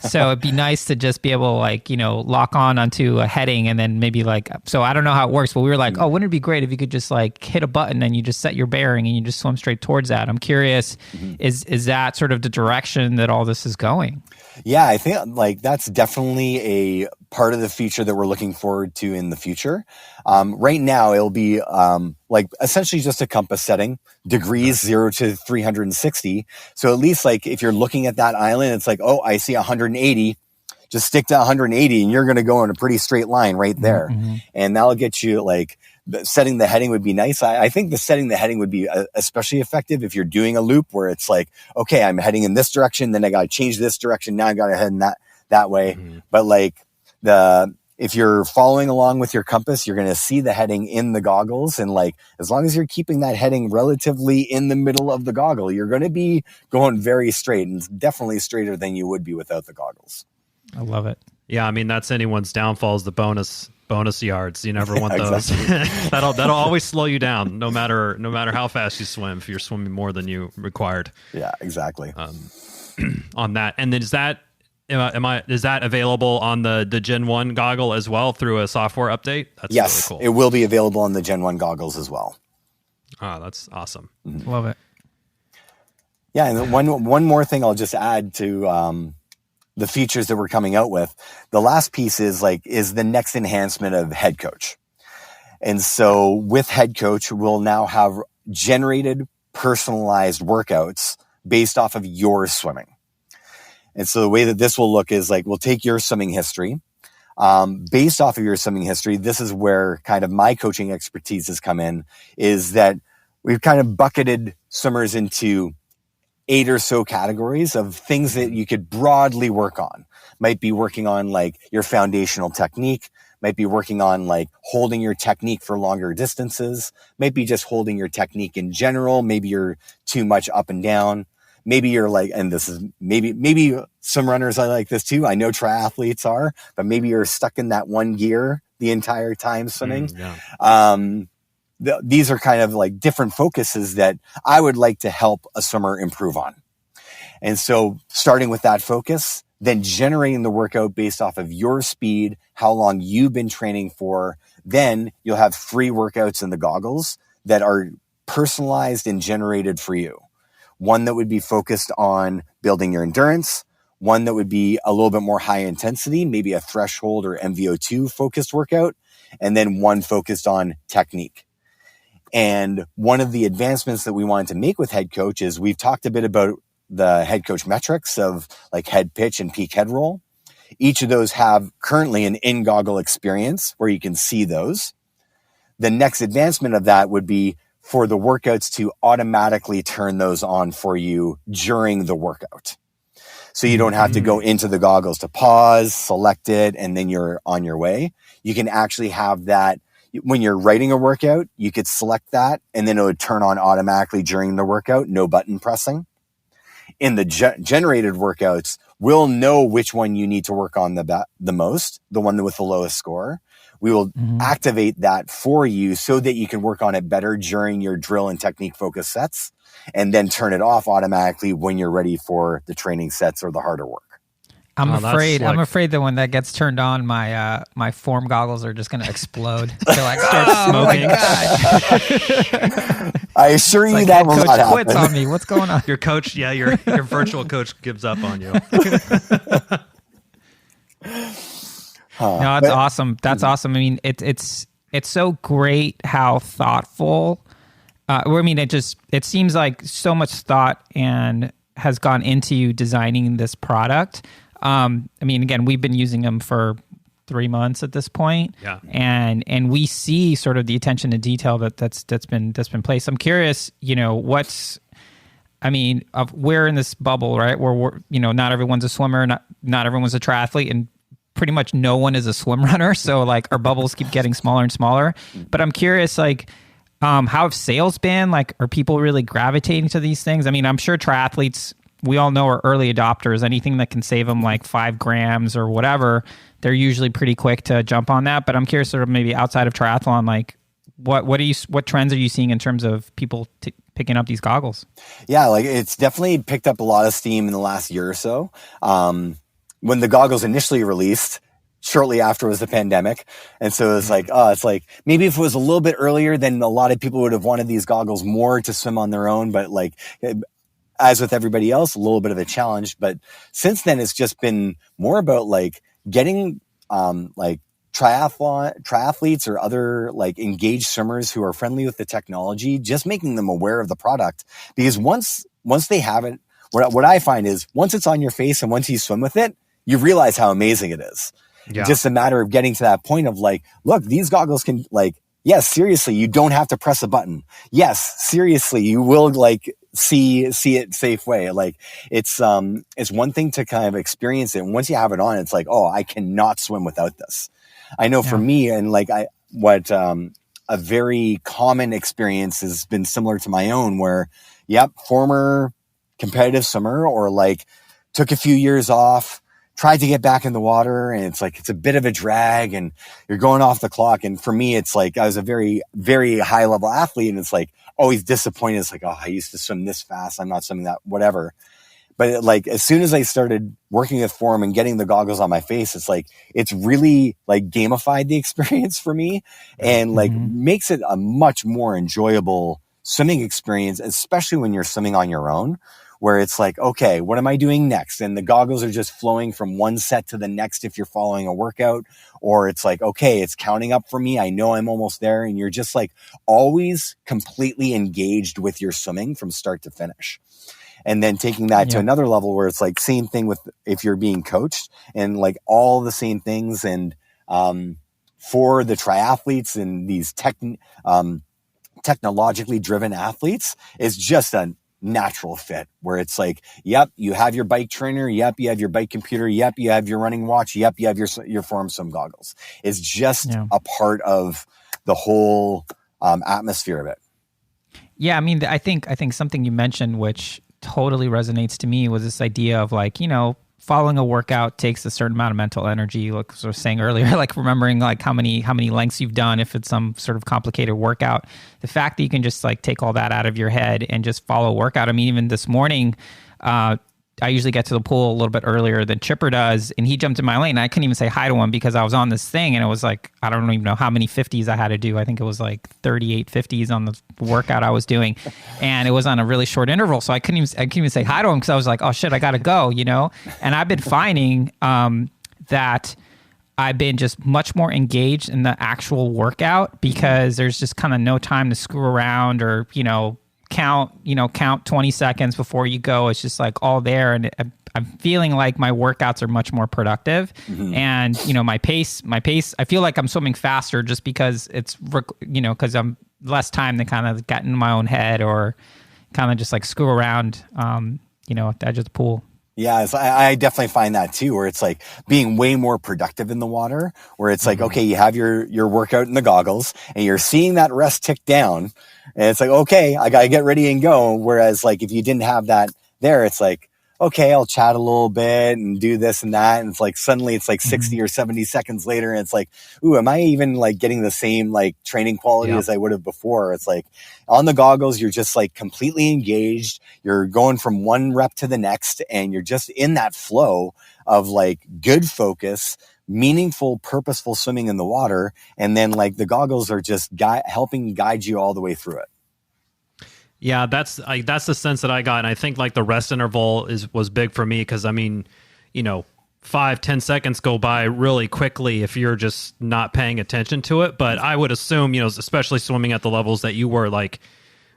So it'd be nice to just be able to like, lock onto a heading and then maybe like, so I don't know how it works, but we were like, oh, wouldn't it be great if you could just like hit a button and you just set your bearing and you just swim straight towards that? I'm curious, is that sort of the direction that all this is going? Yeah, I think like that's definitely a part of the feature that we're looking forward to in the future. Right now, it'll be like essentially just a compass setting, degrees 0 to 360. So at least like if you're looking at that island, it's like, oh, I see 180. Just stick to 180 and you're going to go in a pretty straight line right there. Mm-hmm. And that'll get you like setting the heading would be nice. I think the setting the heading would be especially effective if you're doing a loop where it's like, okay, I'm heading in this direction. Then I got to change this direction. Now I got to head in that way. Mm-hmm. But like if you're following along with your compass, you're going to see the heading in the goggles. And like, as long as you're keeping that heading relatively in the middle of the goggle, you're going to be going very straight, and definitely straighter than you would be without the goggles. I love it. Yeah, I mean that's anyone's downfall is the bonus yards. You never want those. Exactly. that'll always slow you down, no matter how fast you swim. If you're swimming more than you required. Yeah, exactly. On that, and then is that available on the Gen 1 goggle as well through a software update? That's yes, really cool. It will be available on the Gen 1 goggles as well. Oh, that's awesome. Mm-hmm. Love it. Yeah, and one more thing I'll just add to the features that we're coming out with. The last piece is the next enhancement of HeadCoach. And so with HeadCoach, we'll now have generated personalized workouts based off of your swimming. And so the way that this will look is like, we'll take your swimming history. Based off of your swimming history, this is where kind of my coaching expertise has come in, is that we've kind of bucketed swimmers into 8 or so categories of things that you could broadly work on. Might be working on like your foundational technique, might be working on like holding your technique for longer distances, might be just holding your technique in general. Maybe you're too much up and down. Maybe you're like, and this is maybe some runners are like this too. I know triathletes are, but maybe you're stuck in that one gear the entire time swimming. These are kind of like different focuses that I would like to help a swimmer improve on. And so starting with that focus, then generating the workout based off of your speed, how long you've been training for, then you'll have free workouts in the goggles that are personalized and generated for you. One that would be focused on building your endurance, one that would be a little bit more high intensity, maybe a threshold or MVO2 focused workout, and then one focused on technique. And one of the advancements that we wanted to make with HeadCoach is we've talked a bit about the HeadCoach metrics of like head pitch and peak head roll. Each of those have currently an in-goggle experience where you can see those. The next advancement of that would be for the workouts to automatically turn those on for you during the workout. So you don't have to go into the goggles to pause, select it, and then you're on your way. You can actually have that. When you're writing a workout, you could select that and then it would turn on automatically during the workout, no button pressing. In the generated workouts, we'll know which one you need to work on the most, the one with the lowest score. We will activate that for you so that you can work on it better during your drill and technique focus sets, and then turn it off automatically when you're ready for the training sets or the harder work. I'm afraid that when that gets turned on, my form goggles are just going to explode. They're like, start smoking. I assure you that will not happen. Quits on me. What's going on? Your coach, your virtual coach gives up on you. No, that's awesome. That's awesome. I mean, it's so great how thoughtful. It seems like so much thought and has gone into designing this product. I mean, again, we've been using them for 3 months at this point. Yeah. And we see sort of the attention to detail that's been placed. I'm curious, we're in this bubble, right? Where we're, not everyone's a swimmer, not everyone's a triathlete, and pretty much no one is a swim runner. So like our bubbles keep getting smaller and smaller. But I'm curious, how have sales been? Like, are people really gravitating to these things? I mean, I'm sure triathletes, we all know, are early adopters. Anything that can save them like 5 grams or whatever, they're usually pretty quick to jump on that. But I'm curious, sort of maybe outside of triathlon, like what trends are you seeing in terms of people picking up these goggles? Yeah, like it's definitely picked up a lot of steam in the last year or so. When the goggles initially released, shortly after was the pandemic. And so it's like maybe if it was a little bit earlier, then a lot of people would have wanted these goggles more to swim on their own. But like, as with everybody else, a little bit of a challenge. But since then, it's just been more about like getting like triathletes or other like engaged swimmers who are friendly with the technology, just making them aware of the product. Because once they have it, what I find is once it's on your face and once you swim with it, you realize how amazing it is. Yeah. It's just a matter of getting to that point of like, look, these goggles can like, yes, seriously, you don't have to press a button. Yes, seriously, you will like see it safe way. Like it's one thing to kind of experience it. And once you have it on, it's like, oh, I cannot swim without this. I know for me, and like a very common experience has been similar to my own where, former competitive swimmer or like took a few years off, tried to get back in the water, and it's like, it's a bit of a drag and you're going off the clock. And for me, it's like, I was a very, very high level athlete and it's like always disappointed. It's like, oh, I used to swim this fast. I'm not swimming that, whatever. But like, as soon as I started working with form and getting the goggles on my face, it's like, it's really like gamified the experience for me and like makes it a much more enjoyable swimming experience, especially when you're swimming on your own, where it's like, okay, what am I doing next? And the goggles are just flowing from one set to the next if you're following a workout, or it's like, okay, it's counting up for me. I know I'm almost there. And you're just like always completely engaged with your swimming from start to finish. And then taking that to another level where it's like same thing with if you're being coached and like all the same things. And for the triathletes and these technologically driven athletes, it's just a natural fit where it's like, yep, you have your bike trainer. Yep, you have your bike computer. Yep, you have your running watch. Yep, you have your form swim goggles. It's just a part of the whole atmosphere of it. Yeah, I mean, I think something you mentioned, which totally resonates to me, was this idea of like, you know, following a workout takes a certain amount of mental energy. Like I was saying earlier, like remembering like how many lengths you've done if it's some sort of complicated workout. The fact that you can just like take all that out of your head and just follow a workout. I mean, even this morning, I usually get to the pool a little bit earlier than Chipper does, and he jumped in my lane. And I couldn't even say hi to him because I was on this thing, and it was like, I don't even know how many 50s I had to do. I think it was like 38 50s on the workout I was doing, and it was on a really short interval, so I couldn't even say hi to him because I was like, oh shit, I gotta go, you know. And I've been finding that I've been just much more engaged in the actual workout because there's just kind of no time to screw around or count 20 seconds before you go. It's just like all there, and I'm feeling like my workouts are much more productive. And my pace, I feel like I'm swimming faster just because it's because I'm less time to kind of get in my own head or kind of just like screw around at the edge of the pool. Yeah, I definitely find that too, where it's like being way more productive in the water, where it's like, okay, you have your workout in the goggles and you're seeing that rest tick down and it's like, okay, I got to get ready and go. Whereas like if you didn't have that there, it's like, okay, I'll chat a little bit and do this and that. And it's like, suddenly it's like 60 or 70 seconds later. And it's like, ooh, am I even like getting the same like training quality as I would have before? It's like on the goggles, you're just like completely engaged. You're going from one rep to the next and you're just in that flow of like good focus, meaningful, purposeful swimming in the water. And then like the goggles are just helping guide you all the way through it. Yeah, that's the sense that I got. And I think like the rest interval was big for me because, I mean, 5-10 seconds go by really quickly if you're just not paying attention to it. But I would assume, especially swimming at the levels that you were, like,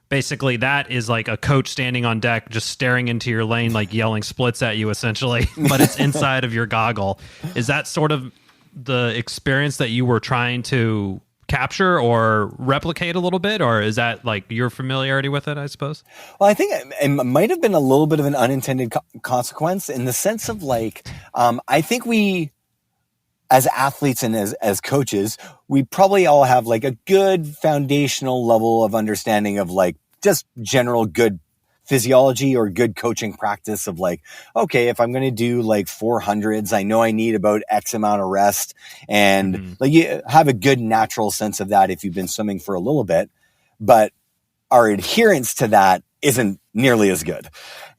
basically that is like a coach standing on deck just staring into your lane, like yelling splits at you essentially, but it's inside of your goggle. Is that sort of the experience that you were trying to capture or replicate a little bit, or is that like your familiarity with it, I suppose? Well, I think it might have been a little bit of an unintended consequence in the sense of like, I think we, as athletes and as coaches, we probably all have like a good foundational level of understanding of like just general good physiology or good coaching practice of like, okay, if I'm going to do like 400s, I know I need about X amount of rest. And like you have a good natural sense of that if you've been swimming for a little bit, but our adherence to that isn't nearly as good.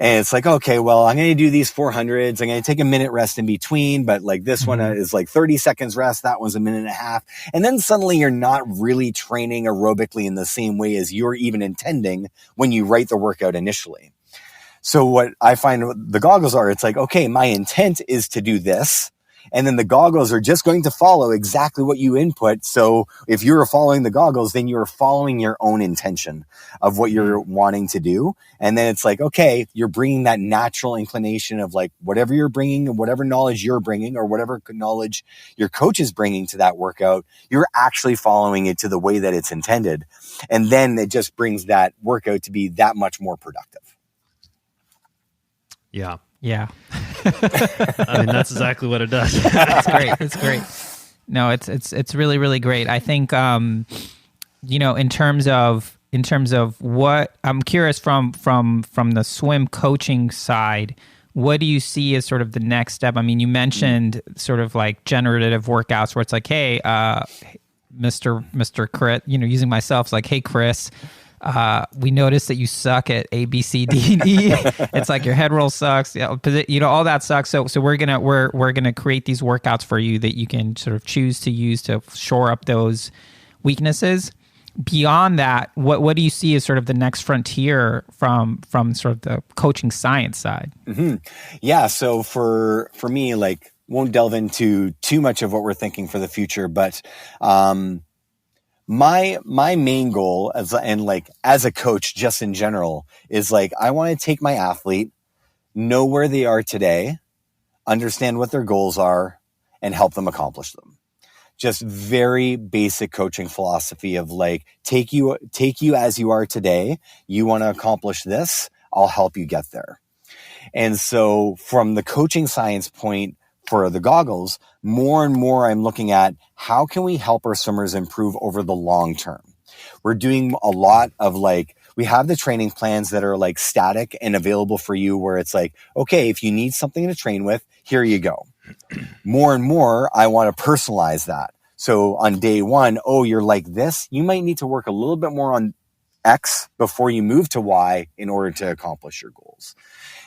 And it's like, okay, well, I'm going to do these 400s. I'm going to take a minute rest in between, but like this one is like 30 seconds rest. That one's a minute and a half. And then suddenly you're not really training aerobically in the same way as you're even intending when you write the workout initially. So what I find the goggles are, it's like, okay, my intent is to do this. And then the goggles are just going to follow exactly what you input. So if you're following the goggles, then you're following your own intention of what you're wanting to do. And then it's like, okay, you're bringing that natural inclination of like whatever you're bringing and whatever knowledge you're bringing or whatever knowledge your coach is bringing to that workout, you're actually following it to the way that it's intended. And then it just brings that workout to be that much more productive. Yeah. Yeah. I mean, that's exactly what it does. It's great. It's great. No, it's really, really great. I think, in terms of what I'm curious from the swim coaching side, what do you see as sort of the next step? I mean, you mentioned sort of like generative workouts where it's like, hey, Mr. Chris, using myself, it's like, hey, Chris, we noticed that you suck at A, B, C, D, and E. It's like your head roll sucks, all that sucks. So we're gonna create these workouts for you that you can sort of choose to use to shore up those weaknesses. Beyond that, what do you see as sort of the next frontier from sort of the coaching science side? Mm-hmm. Yeah. So for me, like, won't delve into too much of what we're thinking for the future, but my main goal as a coach, just in general, is like, I want to take my athlete, know where they are today, understand what their goals are, and help them accomplish them. Just very basic coaching philosophy of like, take you as you are today. You want to accomplish this, I'll help you get there. And so from the coaching science point for the goggles, more and more I'm looking at how can we help our swimmers improve over the long term. We're doing a lot of like, we have the training plans that are like static and available for you where it's like, okay, if you need something to train with, here you go. More and more, I want to personalize that. So on day one, oh, you're like this, you might need to work a little bit more on X before you move to Y in order to accomplish your goals.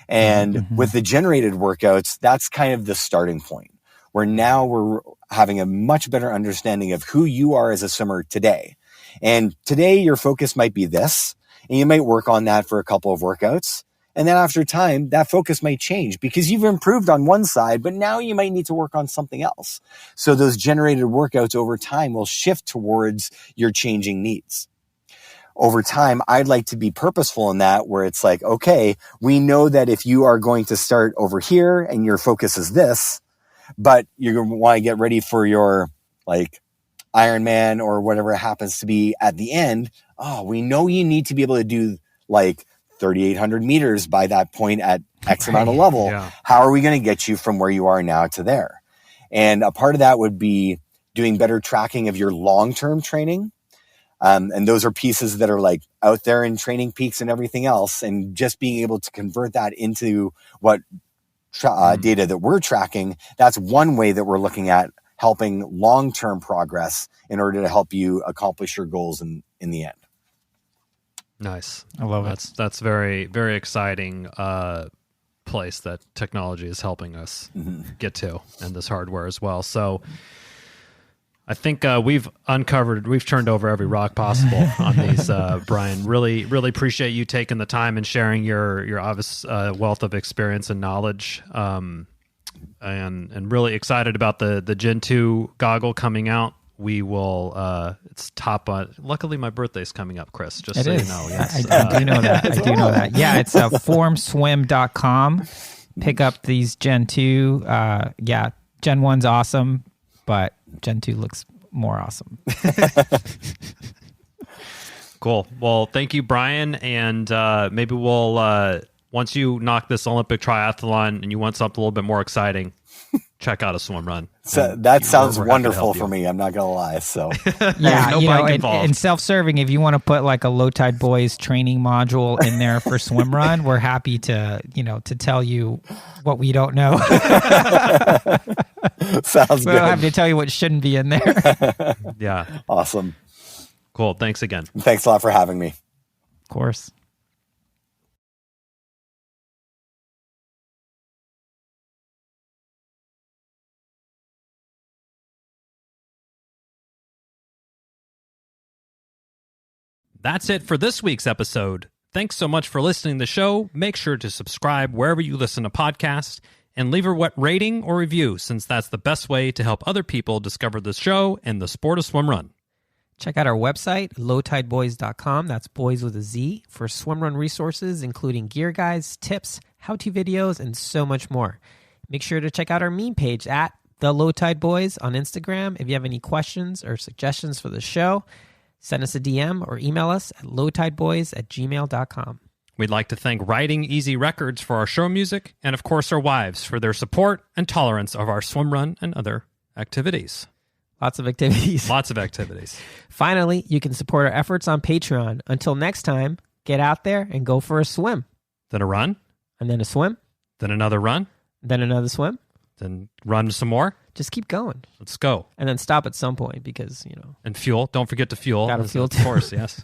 And with the generated workouts, that's kind of the starting point where now we're having a much better understanding of who you are as a swimmer today. And today your focus might be this, and you might work on that for a couple of workouts. And then after time, that focus might change because you've improved on one side, but now you might need to work on something else. So those generated workouts over time will shift towards your changing needs. Over time, I'd like to be purposeful in that where it's like, okay, we know that if you are going to start over here and your focus is this, but you're going to want to get ready for your like Ironman or whatever it happens to be at the end. Oh, we know you need to be able to do like 3,800 meters by that point at X amount of level. Yeah. How are we going to get you from where you are now to there? And a part of that would be doing better tracking of your long-term training. And those are pieces that are like out there in Training Peaks and everything else. And just being able to convert that into what data that we're tracking, that's one way that we're looking at helping long-term progress in order to help you accomplish your goals in the end. Nice. I love it. That's very, very exciting place that technology is helping us get to, and this hardware as well. So I think we've turned over every rock possible on these, Brian. Really, really appreciate you taking the time and sharing your obvious wealth of experience and knowledge. And really excited about the Gen 2 goggle coming out. We will, it's top on, luckily my birthday's coming up, Chris, just so you know. Yes. I do know that. I do know that. Yeah, it's formswim.com. Pick up these Gen 2. Yeah, Gen 1's awesome, but Gen 2 looks more awesome. Cool. Well, thank you, Brian. And maybe we'll, once you knock this Olympic triathlon and you want something a little bit more exciting, check out a swim run. So that sounds wonderful for me. I'm not going to lie. So yeah, no bike involved. And self-serving, if you want to put like a Low Tide Boys training module in there for Swimrun, we're happy to tell you what we don't know. Sounds good. We'll have to tell you what shouldn't be in there. Yeah. Awesome. Cool. Thanks again. Thanks a lot for having me. Of course. That's it for this week's episode. Thanks so much for listening to the show. Make sure to subscribe wherever you listen to podcasts. And leave a rating or review, since that's the best way to help other people discover the show and the sport of swim run. Check out our website, lowtideboys.com. That's boys with a Z, for swimrun resources, including gear guides, tips, how-to videos, and so much more. Make sure to check out our meme page at The Low Tide Boys on Instagram. If you have any questions or suggestions for the show, send us a DM or email us at lowtideboys@gmail.com. We'd like to thank Riding Easy Records for our show music, and of course our wives for their support and tolerance of our swim run and other activities. Lots of activities. Lots of activities. Finally, you can support our efforts on Patreon. Until next time, get out there and go for a swim. Then a run. And then a swim. Then another run. Then another swim. Then run some more. Just keep going. Let's go. And then stop at some point because, And fuel. Don't forget to fuel. Gotta fuel Of course, yes.